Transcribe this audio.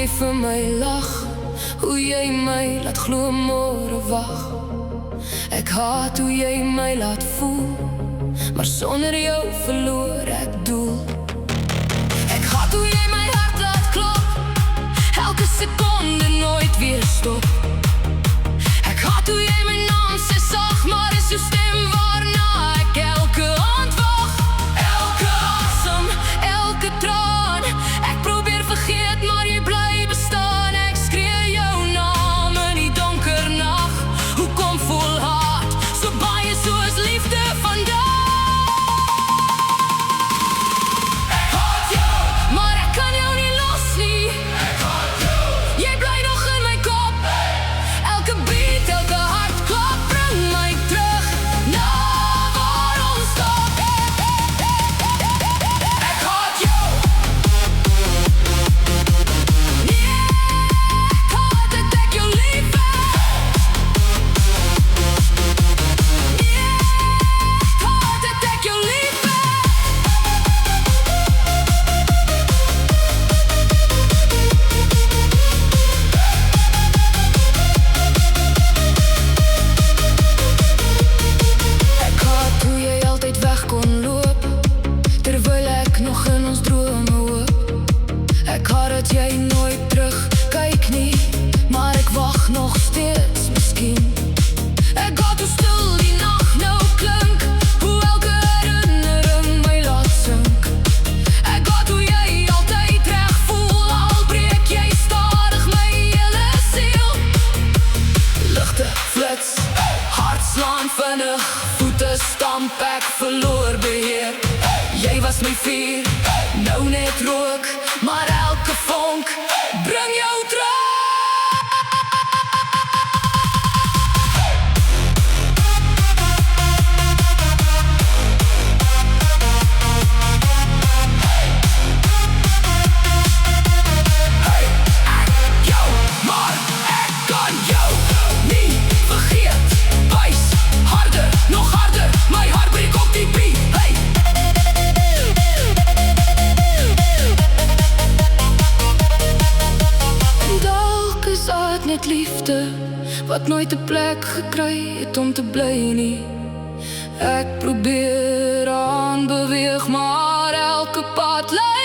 jy vir my lag, hoe jy my laat glo môre wag. Ek haat hoe jy my laat voel, maar sonder jou verloor ek doel. Ek haat hoe jy my hart laat klop, elke sekonde nooit weer stop. Ek haat hoe jy my naam sê sag, maar is jou stem waarna ek elke aand wag. Elke asem, elke traan, ek probeer vergeet, maar jy bly bestaan. Ek skree jou naam in die donker nag, hoekom voel haat so baie soos liefde vandag? Ek haat jou, maar ek kan jou nie los nie. Ek haat jou, jy bly nog in my kop. Elke beat, elke hartklop bring my terug na waar ons stop. Ek haat jou. Nee, ek haat dat ek jou lief heb. Nee, ek haat dat ek jou lief heb. Ek haat hoe jy altyd weg kon loop, terwyl ek nog in ons drome hoop. Ek haat dat jy nooit terug kyk nie, maar ek wag nog steeds miskien. Ek haat hoe stil die nag nou klink, hoe elke herinnering my laat sink. Ek haat hoe jy altyd reg voel, al breek jy stadig my hele siel. Ligte flits, hart slaan vinnig, voete stamp, ek verloor beheer. Jy was my vuur, nou net rook, maar elke vonk bring jou terug. Hey, ek jou, maar ek kan jou nie vergeet. Wys, harder, nog harder, my hart breek op die beat. Hey. Dalk is dit net liefde, wat nooit 'n plek gekry het om te bly nie. Ek probeer aanbeweeg, maar elke pad lei